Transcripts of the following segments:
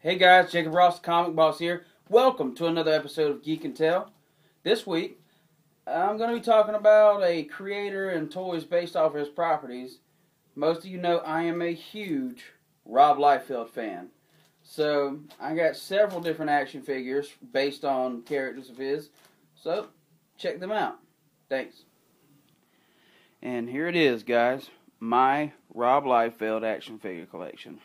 Hey guys, Jacob Ross, Comic Boss here. Welcome to another episode of Geek Tell. This week, I'm going to be talking about a creator and toys based off of his properties. Most of you know I am a huge Rob Liefeld fan. So, I got several different action figures based on characters of his. So, check them out. Thanks. And here it is, guys. My Rob Liefeld action figure collection.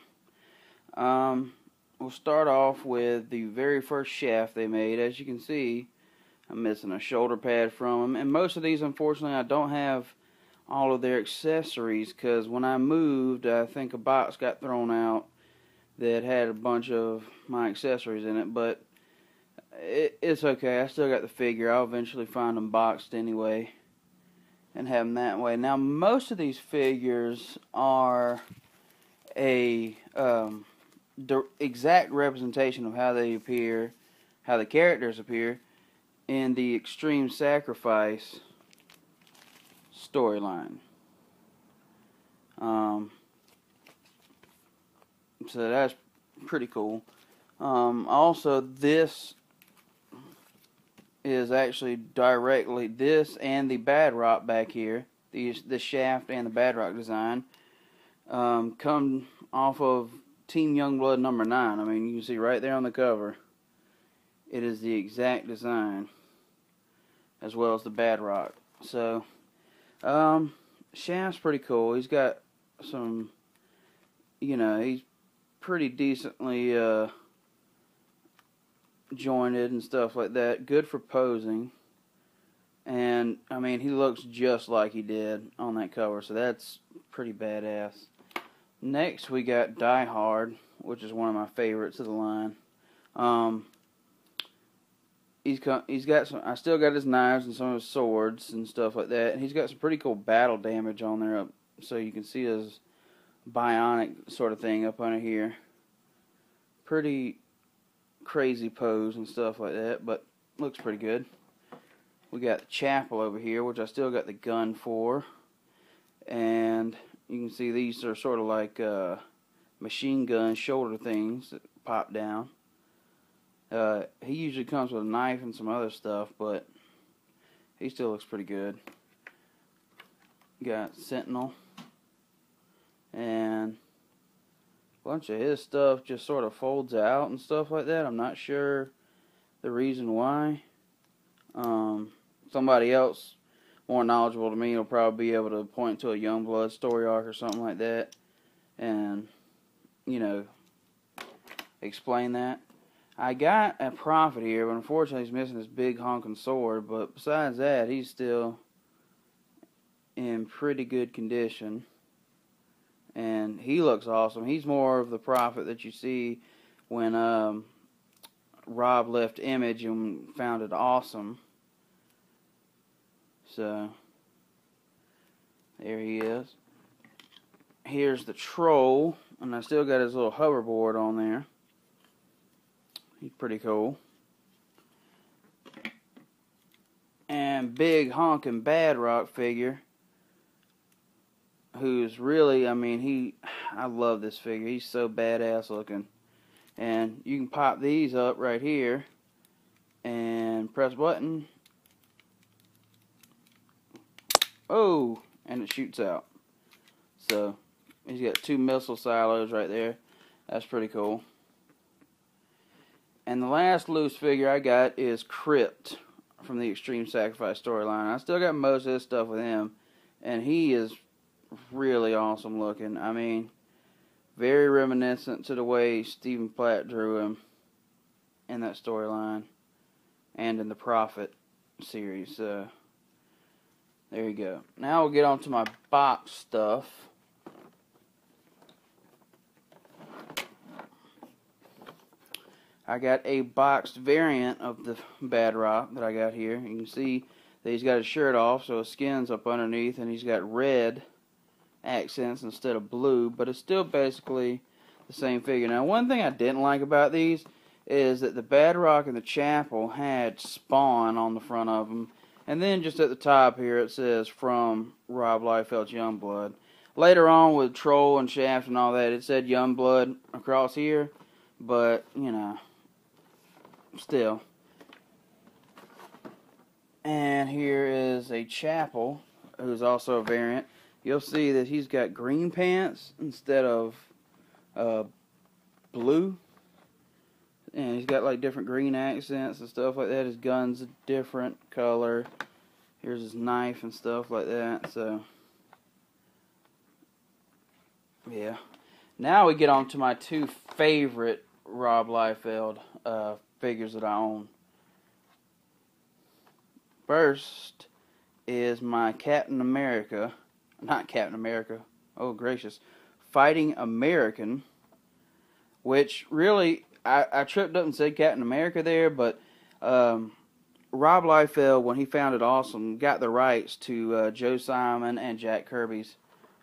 We'll start off with the very first Shaft they made. As you can see, I'm missing a shoulder pad from them. And most of these, unfortunately, I don't have all of their accessories because when I moved, I think a box got thrown out that had a bunch of my accessories in it. But it's okay. I still got the figure. I'll eventually find them boxed anyway and have them that way. Now, most of these figures are a the exact representation of how they appear, how the characters appear in the Extreme Sacrifice storyline. So that's pretty cool. Also, this is actually directly, this and the Badrock back here, the Shaft and the Badrock design, come off of Team Youngblood number 9. I mean, you can see right there on the cover, it is the exact design, as well as the Badrock. So, Shaft's pretty cool. He's got some, he's pretty decently jointed and stuff like that. Good for posing. And, I mean, he looks just like he did on that cover, so that's pretty badass. Next, we got Die Hard, which is one of my favorites of the line. He's got some. I still got his knives and some of his swords and stuff like that. And he's got some pretty cool battle damage on there, so you can see his bionic sort of thing up under here. Pretty crazy pose and stuff like that, but looks pretty good. We got the chapel over here, which I still got the gun for, and you can see these are sort of like machine gun shoulder things that pop down. He usually comes with a knife and some other stuff, but he still looks pretty good. Got Sentinel. And a bunch of his stuff just sort of folds out and stuff like that. I'm not sure the reason why. Somebody else more knowledgeable to me will probably be able to point to a Youngblood story arc or something like that and, explain that. I got a Prophet here, but unfortunately he's missing his big honking sword, but besides that, he's still in pretty good condition, and he looks awesome. He's more of the Prophet that you see when Rob left Image and founded Awesome. So, there he is. Here's the Troll, and I still got his little hoverboard on there. He's pretty cool. And big honking Badrock figure, who's really, I love this figure. He's so badass looking. And you can pop these up right here and press a button. Oh, and it shoots out. So, he's got 2 missile silos right there. That's pretty cool. And the last loose figure I got is Crypt from the Extreme Sacrifice storyline. I still got most of this stuff with him, and he is really awesome looking. I mean, very reminiscent to the way Stephen Platt drew him in that storyline and in the Prophet series. There you go. Now we'll get on to my box stuff. I got a boxed variant of the Badrock that I got here. You can see that he's got his shirt off, so his skin's up underneath, and he's got red accents instead of blue, but it's still basically the same figure. Now, one thing I didn't like about these is that the Badrock and the Chapel had Spawn on the front of them, and then just at the top here it says from Rob Liefeld's Youngblood. Later on with Troll and Shaft and all that, it said Youngblood across here, but, you know, still. And here is a Chapel, who's also a variant. You'll see that he's got green pants instead of blue. And he's got like different green accents and stuff like that. His gun's a different color. Here's his knife and stuff like that. So, yeah. Now we get on to my two favorite Rob Liefeld figures that I own. First is my Captain America. Not Captain America. Oh, gracious. Fighting American. Which, really, I tripped up and said Captain America there, but Rob Liefeld, when he founded Awesome, got the rights to Joe Simon and Jack Kirby's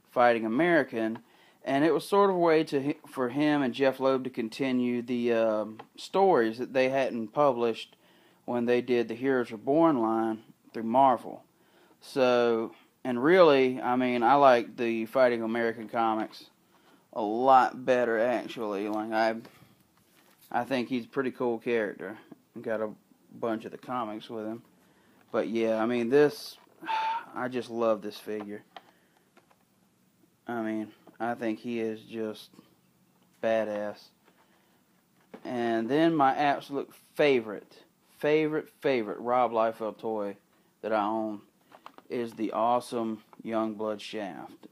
Fighting American, and it was sort of a way for him and Jeff Loeb to continue the stories that they hadn't published when they did the Heroes Reborn line through Marvel. So, and really, I mean, I like the Fighting American comics a lot better, actually. Like, I think he's a pretty cool character. Got a bunch of the comics with him. But yeah, I mean, this, I just love this figure. I mean, I think he is just badass. And then my absolute favorite Rob Liefeld toy that I own is the awesome Youngblood Shaft.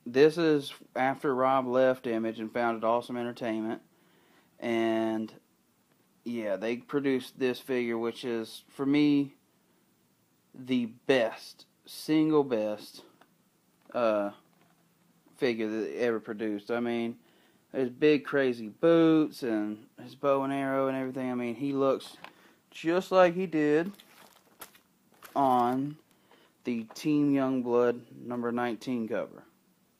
This is after Rob left Image and founded Awesome Entertainment. And yeah, they produced this figure, which is, for me, the best, single best figure that they ever produced. I mean, his big crazy boots and his bow and arrow and everything. I mean, he looks just like he did on the Team Youngblood number 19 cover.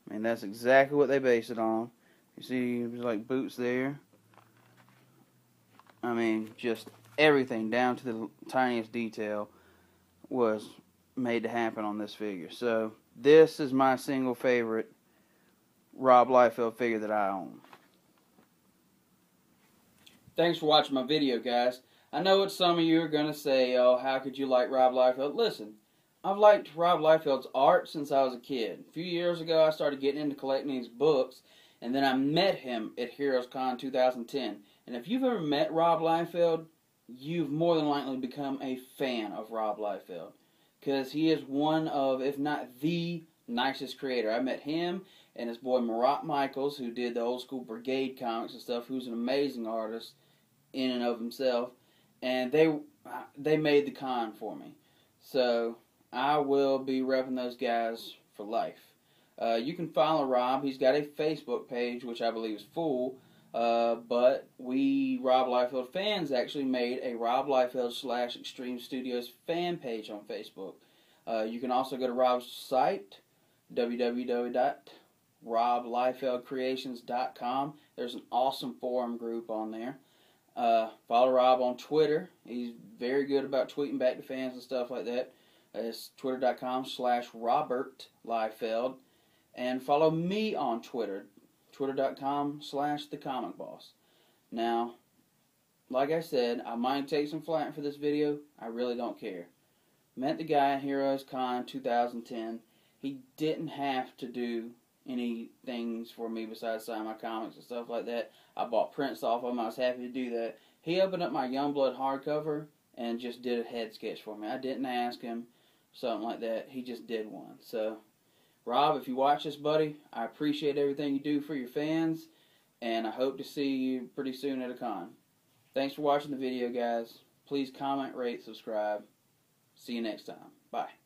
I mean, that's exactly what they based it on. You see, there's like boots there. I mean, just everything down to the tiniest detail was made to happen on this figure. So, this is my single favorite Rob Liefeld figure that I own. Thanks for watching my video, guys. I know what some of you are going to say, oh, how could you like Rob Liefeld? Listen, I've liked Rob Liefeld's art since I was a kid. A few years ago, I started getting into collecting his books, and then I met him at Heroes Con 2010. And if you've ever met Rob Liefeld, you've more than likely become a fan of Rob Liefeld. Because he is one of, if not the nicest creator. I met him and his boy Marat Michaels, who did the old school Brigade comics and stuff, who's an amazing artist in and of himself. And they made the con for me. So I will be repping those guys for life. You can follow Rob. He's got a Facebook page, which I believe is full. But we Rob Liefeld fans actually made a Rob Liefeld / Extreme Studios fan page on Facebook. You can also go to Rob's site, www.robliefeldcreations.com. There's an awesome forum group on there. Follow Rob on Twitter. He's very good about tweeting back to fans and stuff like that. It's twitter.com/Robert Liefeld. And follow me on Twitter, twitter.com/TheComicBoss. Now, like I said, I might take some flack for this video. I really don't care. Met the guy at Heroes Con 2010. He didn't have to do any things for me besides sign my comics and stuff like that. I bought prints off of him. I was happy to do that. He opened up my Youngblood hardcover and just did a head sketch for me. I didn't ask him, something like that. He just did one. So, Rob, if you watch this, buddy, I appreciate everything you do for your fans, and I hope to see you pretty soon at a con. Thanks for watching the video, guys. Please comment, rate, subscribe. See you next time. Bye.